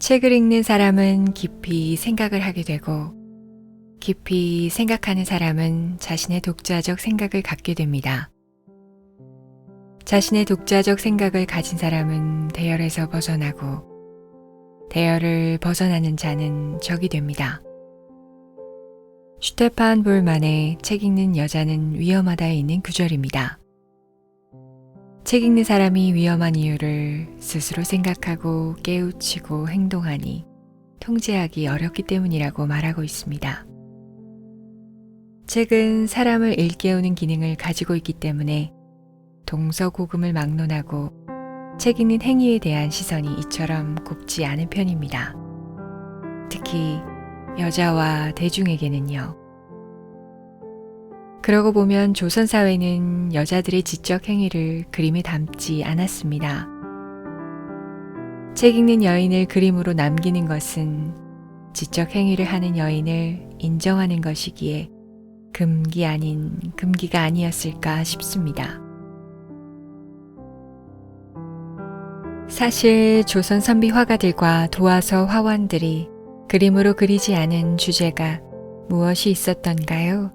책을 읽는 사람은 깊이 생각을 하게 되고, 깊이 생각하는 사람은 자신의 독자적 생각을 갖게 됩니다. 자신의 독자적 생각을 가진 사람은 대열에서 벗어나고, 대열을 벗어나는 자는 적이 됩니다. 슈테판 볼만의 책 읽는 여자는 위험하다에 있는 구절입니다. 책 읽는 사람이 위험한 이유를 스스로 생각하고 깨우치고 행동하니 통제하기 어렵기 때문이라고 말하고 있습니다. 책은 사람을 일깨우는 기능을 가지고 있기 때문에 동서고금을 막론하고 책 읽는 행위에 대한 시선이 이처럼 곱지 않은 편입니다. 특히 여자와 대중에게는요. 그러고 보면 조선사회는 여자들의 지적 행위를 그림에 담지 않았습니다. 책 읽는 여인을 그림으로 남기는 것은 지적 행위를 하는 여인을 인정하는 것이기에 금기 아닌 금기가 아니었을까 싶습니다. 사실 조선 선비 화가들과 도화서 화원들이 그림으로 그리지 않은 주제가 무엇이 있었던가요?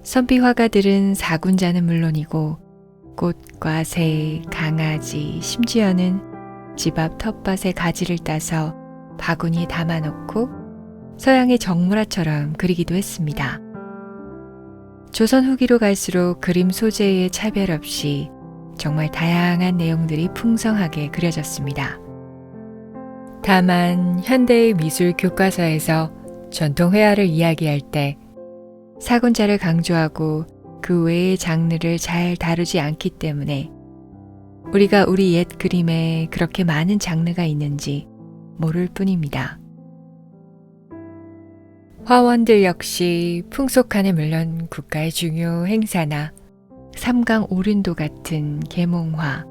선비 화가들은 사군자는 물론이고 꽃과 새, 강아지, 심지어는 집 앞 텃밭의 가지를 따서 바구니에 담아놓고 서양의 정물화처럼 그리기도 했습니다. 조선 후기로 갈수록 그림 소재의 차별 없이 정말 다양한 내용들이 풍성하게 그려졌습니다. 다만 현대의 미술 교과서에서 전통 회화를 이야기할 때 사군자를 강조하고 그 외의 장르를 잘 다루지 않기 때문에 우리가 우리 옛 그림에 그렇게 많은 장르가 있는지 모를 뿐입니다. 화원들 역시 풍속화는 물론 국가의 중요 행사나 삼강 오륜도 같은 계몽화,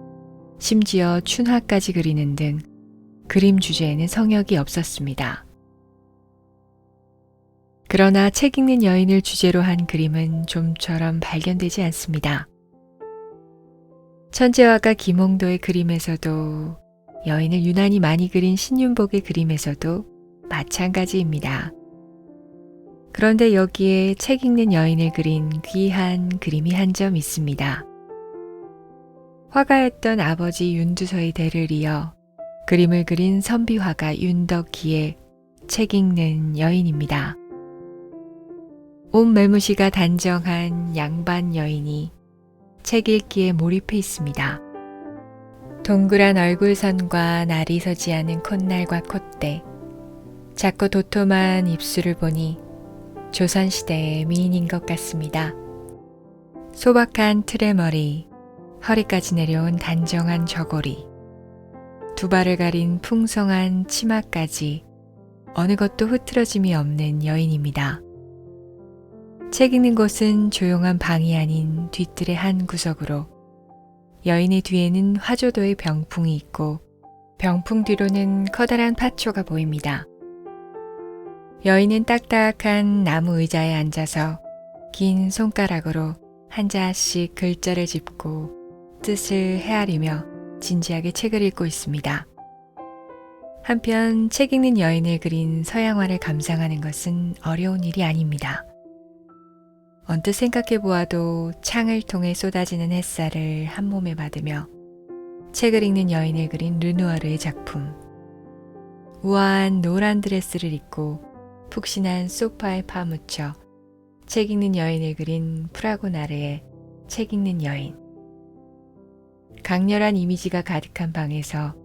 심지어 춘화까지 그리는 등 그림 주제에는 성역이 없었습니다. 그러나 책 읽는 여인을 주제로 한 그림은 좀처럼 발견되지 않습니다. 천재화가 김홍도의 그림에서도 여인을 유난히 많이 그린 신윤복의 그림에서도 마찬가지입니다. 그런데 여기에 책 읽는 여인을 그린 귀한 그림이 한 점 있습니다. 화가였던 아버지 윤두서의 대를 이어 그림을 그린 선비화가 윤덕기의 책 읽는 여인입니다. 온 매무시가 단정한 양반 여인이 책 읽기에 몰입해 있습니다. 동그란 얼굴선과 날이 서지 않은 콧날과 콧대, 작고 도톰한 입술을 보니 조선시대의 미인인 것 같습니다. 소박한 틀의 머리, 허리까지 내려온 단정한 저고리, 두 발을 가린 풍성한 치마까지 어느 것도 흐트러짐이 없는 여인입니다. 책 읽는 곳은 조용한 방이 아닌 뒤뜰의 한 구석으로 여인의 뒤에는 화조도의 병풍이 있고 병풍 뒤로는 커다란 파초가 보입니다. 여인은 딱딱한 나무 의자에 앉아서 긴 손가락으로 한자씩 글자를 짚고 뜻을 헤아리며 진지하게 책을 읽고 있습니다. 한편 책 읽는 여인을 그린 서양화를 감상하는 것은 어려운 일이 아닙니다. 언뜻 생각해 보아도 창을 통해 쏟아지는 햇살을 한 몸에 받으며 책을 읽는 여인을 그린 르누아르의 작품. 우아한 노란 드레스를 입고 푹신한 소파에 파묻혀 책 읽는 여인을 그린 프라고나르의 책 읽는 여인. 강렬한 이미지가 가득한 방에서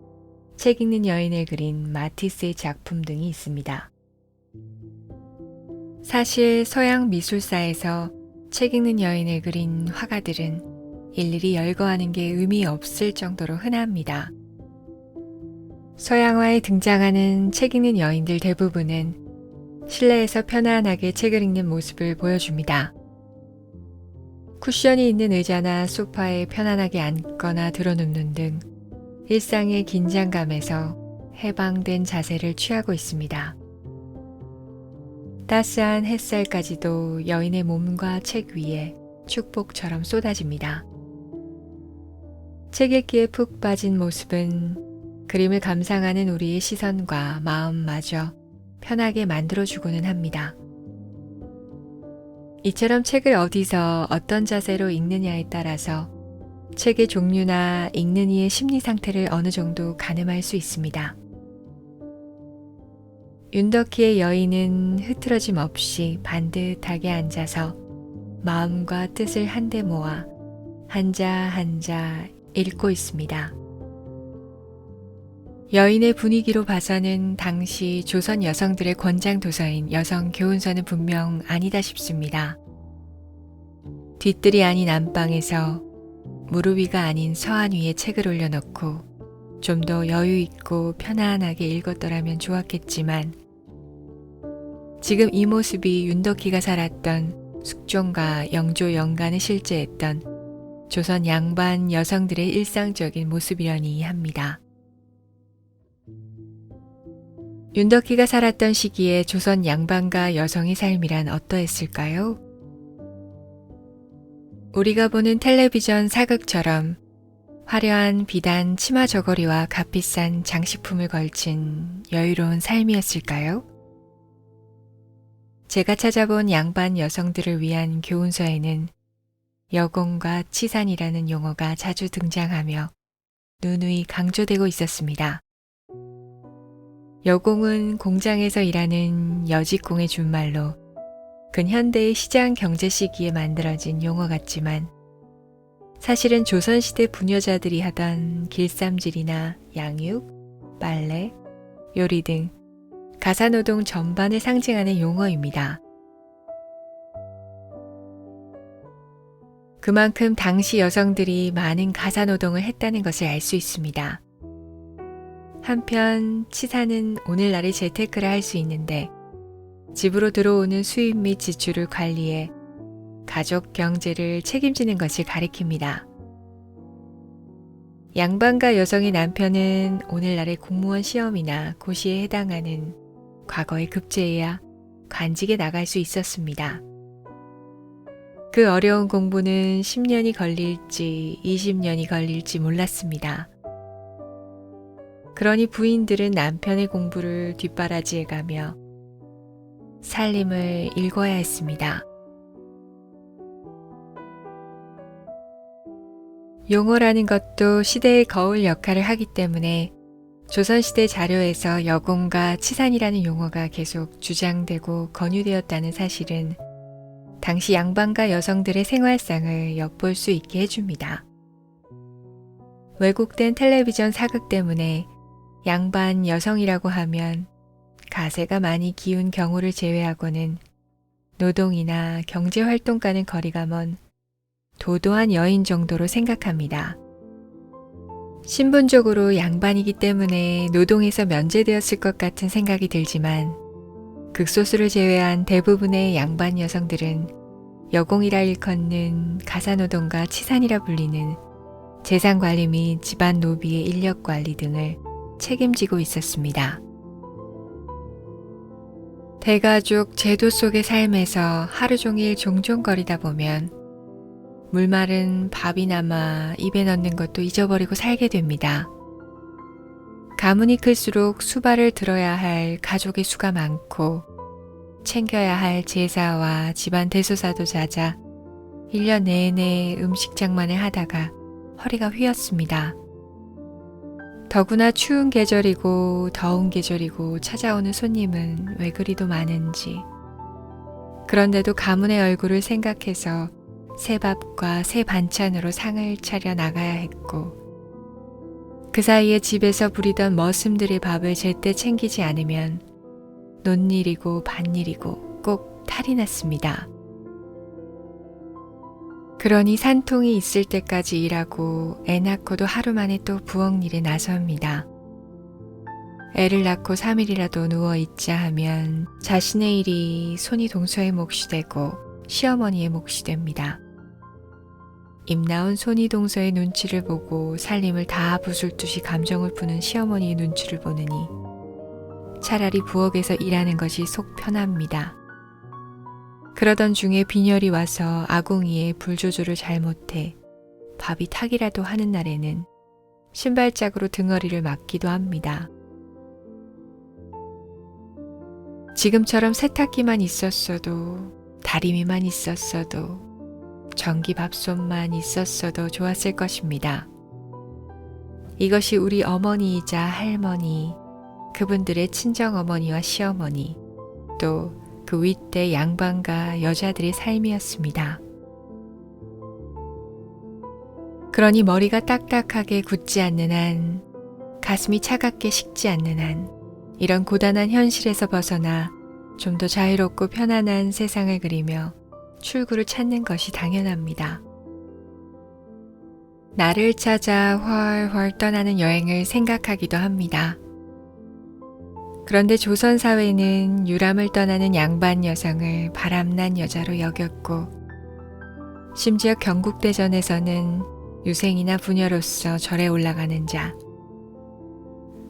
책 읽는 여인을 그린 마티스의 작품 등이 있습니다. 사실 서양 미술사에서 책 읽는 여인을 그린 화가들은 일일이 열거하는 게 의미 없을 정도로 흔합니다. 서양화에 등장하는 책 읽는 여인들 대부분은 실내에서 편안하게 책을 읽는 모습을 보여줍니다. 쿠션이 있는 의자나 소파에 편안하게 앉거나 드러눕는 등 일상의 긴장감에서 해방된 자세를 취하고 있습니다. 따스한 햇살까지도 여인의 몸과 책 위에 축복처럼 쏟아집니다. 책 읽기에 푹 빠진 모습은 그림을 감상하는 우리의 시선과 마음마저 편하게 만들어주고는 합니다. 이처럼 책을 어디서 어떤 자세로 읽느냐에 따라서 책의 종류나 읽는 이의 심리 상태를 어느 정도 가늠할 수 있습니다. 윤덕희의 여인은 흐트러짐 없이 반듯하게 앉아서 마음과 뜻을 한데 모아 한자 한자 읽고 있습니다. 여인의 분위기로 봐서는 당시 조선 여성들의 권장 도서인 여성 교훈서는 분명 아니다 싶습니다. 뒤뜰이 아닌 안방에서 무릎 위가 아닌 서한 위에 책을 올려놓고 좀 더 여유 있고 편안하게 읽었더라면 좋았겠지만 지금 이 모습이 윤덕희가 살았던 숙종과 영조 영간을 실제했던 조선 양반 여성들의 일상적인 모습이려니 합니다. 윤덕희가 살았던 시기에 조선 양반가 여성의 삶이란 어떠했을까요? 우리가 보는 텔레비전 사극처럼 화려한 비단 치마 저고리와 값비싼 장식품을 걸친 여유로운 삶이었을까요? 제가 찾아본 양반 여성들을 위한 교훈서에는 여공과 치산이라는 용어가 자주 등장하며 누누이 강조되고 있었습니다. 여공은 공장에서 일하는 여직공의 준말로 근현대의 시장 경제 시기에 만들어진 용어 같지만 사실은 조선시대 부녀자들이 하던 길쌈질이나 양육, 빨래, 요리 등 가사노동 전반을 상징하는 용어입니다. 그만큼 당시 여성들이 많은 가사노동을 했다는 것을 알 수 있습니다. 한편 치사는 오늘날의 재테크를 할 수 있는데 집으로 들어오는 수입 및 지출을 관리해 가족 경제를 책임지는 것을 가리킵니다. 양반가 여성의 남편은 오늘날의 공무원 시험이나 고시에 해당하는 과거의 급제해야 관직에 나갈 수 있었습니다. 그 어려운 공부는 10년이 걸릴지 20년이 걸릴지 몰랐습니다. 그러니 부인들은 남편의 공부를 뒷바라지해가며 살림을 읽어야 했습니다. 용어라는 것도 시대의 거울 역할을 하기 때문에 조선시대 자료에서 여공과 치산이라는 용어가 계속 주장되고 권유되었다는 사실은 당시 양반가 여성들의 생활상을 엿볼 수 있게 해줍니다. 왜곡된 텔레비전 사극 때문에 양반 여성이라고 하면 가세가 많이 기운 경우를 제외하고는 노동이나 경제활동과는 거리가 먼 도도한 여인 정도로 생각합니다. 신분적으로 양반이기 때문에 노동에서 면제되었을 것 같은 생각이 들지만 극소수를 제외한 대부분의 양반 여성들은 여공이라 일컫는 가사노동과 치산이라 불리는 재산관리 및 집안 노비의 인력관리 등을 책임지고 있었습니다. 대가족 제도 속의 삶에서 하루 종일 종종거리다 보면 물마른 밥이나마 입에 넣는 것도 잊어버리고 살게 됩니다. 가문이 클수록 수발을 들어야 할 가족의 수가 많고 챙겨야 할 제사와 집안 대소사도 잦아 1년 내내 음식 장만을 하다가 허리가 휘었습니다. 더구나 추운 계절이고 더운 계절이고 찾아오는 손님은 왜 그리도 많은지. 그런데도 가문의 얼굴을 생각해서 새 밥과 새 반찬으로 상을 차려 나가야 했고 그 사이에 집에서 부리던 머슴들의 밥을 제때 챙기지 않으면 논일이고 밭일이고 꼭 탈이 났습니다. 그러니 산통이 있을 때까지 일하고 애 낳고도 하루 만에 또 부엌일에 나섭니다. 애를 낳고 3일이라도 누워있자 하면 자신의 일이 손이 동서의 몫이 되고 시어머니의 몫이 됩니다. 입 나온 손이 동서의 눈치를 보고 살림을 다 부술듯이 감정을 푸는 시어머니의 눈치를 보느니 차라리 부엌에서 일하는 것이 속 편합니다. 그러던 중에 빈혈이 와서 아궁이에 불 조절을 잘못해 밥이 타기라도 하는 날에는 신발짝으로 등허리를 막기도 합니다. 지금처럼 세탁기만 있었어도, 다리미만 있었어도, 전기밥솥만 있었어도 좋았을 것입니다. 이것이 우리 어머니이자 할머니, 그분들의 친정어머니와 시어머니, 또 그 윗대 양반과 여자들의 삶이었습니다. 그러니 머리가 딱딱하게 굳지 않는 한, 가슴이 차갑게 식지 않는 한, 이런 고단한 현실에서 벗어나 좀 더 자유롭고 편안한 세상을 그리며 출구를 찾는 것이 당연합니다. 나를 찾아 훨훨 떠나는 여행을 생각하기도 합니다. 그런데 조선 사회는 유람을 떠나는 양반 여성을 바람난 여자로 여겼고, 심지어 경국대전에서는 유생이나 부녀로서 절에 올라가는 자,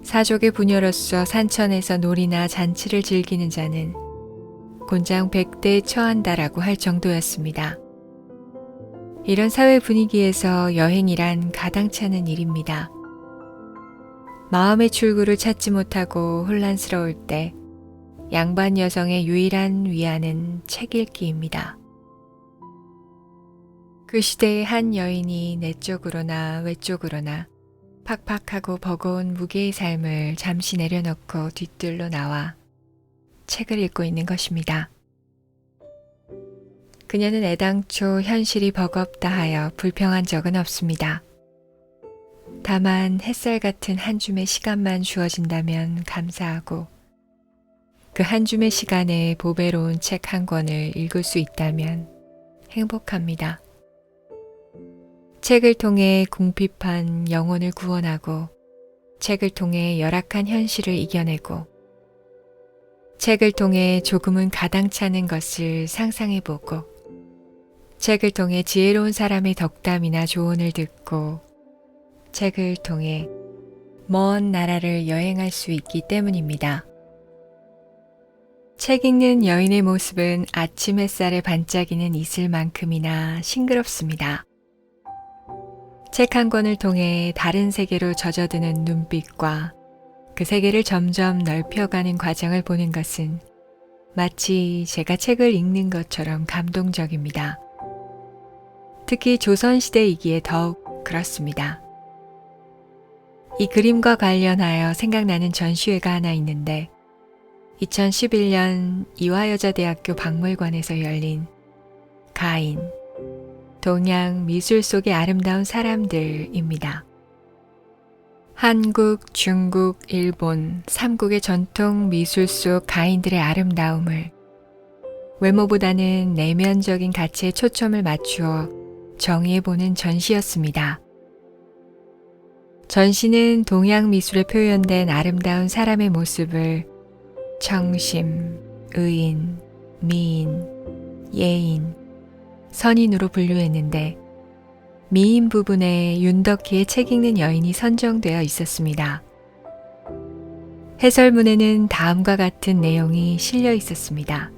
사족의 부녀로서 산천에서 놀이나 잔치를 즐기는 자는 곤장 100대에 처한다라고 할 정도였습니다. 이런 사회 분위기에서 여행이란 가당치 않은 일입니다. 마음의 출구를 찾지 못하고 혼란스러울 때 양반 여성의 유일한 위안은 책 읽기입니다. 그 시대의 한 여인이 내쪽으로나 외쪽으로나 팍팍하고 버거운 무게의 삶을 잠시 내려놓고 뒤뜰로 나와 책을 읽고 있는 것입니다. 그녀는 애당초 현실이 버겁다 하여 불평한 적은 없습니다. 다만 햇살 같은 한 줌의 시간만 주어진다면 감사하고, 그 한 줌의 시간에 보배로운 책 한 권을 읽을 수 있다면 행복합니다. 책을 통해 궁핍한 영혼을 구원하고, 책을 통해 열악한 현실을 이겨내고, 책을 통해 조금은 가당치 않은 것을 상상해보고, 책을 통해 지혜로운 사람의 덕담이나 조언을 듣고, 책을 통해 먼 나라를 여행할 수 있기 때문입니다. 책 읽는 여인의 모습은 아침 햇살에 반짝이는 이슬만큼이나 싱그럽습니다. 책 한 권을 통해 다른 세계로 젖어드는 눈빛과 그 세계를 점점 넓혀가는 과정을 보는 것은 마치 제가 책을 읽는 것처럼 감동적입니다. 특히 조선시대이기에 더욱 그렇습니다. 이 그림과 관련하여 생각나는 전시회가 하나 있는데 2011년 이화여자대학교 박물관에서 열린 가인, 동양 미술 속의 아름다운 사람들입니다. 한국, 중국, 일본 3국의 전통 미술 속 가인들의 아름다움을 외모보다는 내면적인 가치에 초점을 맞추어 정의해보는 전시였습니다. 전시는 동양 미술에 표현된 아름다운 사람의 모습을 청심, 의인, 미인, 예인, 선인으로 분류했는데 미인 부분에 윤덕희의 책 읽는 여인이 선정되어 있었습니다. 해설문에는 다음과 같은 내용이 실려 있었습니다.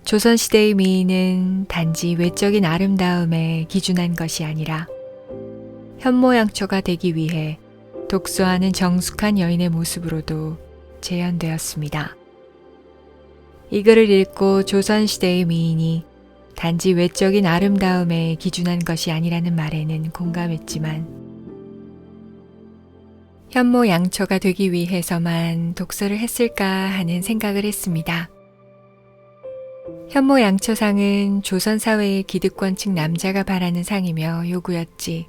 조선시대의 미인은 단지 외적인 아름다움에 기준한 것이 아니라 현모양처가 되기 위해 독서하는 정숙한 여인의 모습으로도 재현되었습니다. 이 글을 읽고 조선시대의 미인이 단지 외적인 아름다움에 기준한 것이 아니라는 말에는 공감했지만 현모양처가 되기 위해서만 독서를 했을까 하는 생각을 했습니다. 현모양처상은 조선사회의 기득권층 남자가 바라는 상이며 요구였지,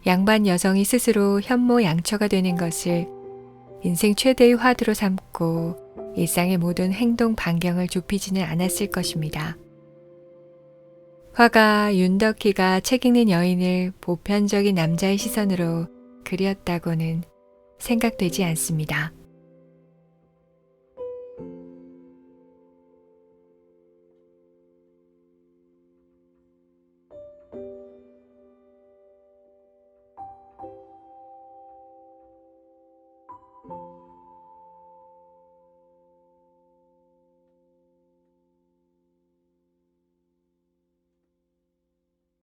양반 여성이 스스로 현모양처가 되는 것을 인생 최대의 화두로 삼고 일상의 모든 행동 반경을 좁히지는 않았을 것입니다. 화가 윤덕희가 책 읽는 여인을 보편적인 남자의 시선으로 그렸다고는 생각되지 않습니다.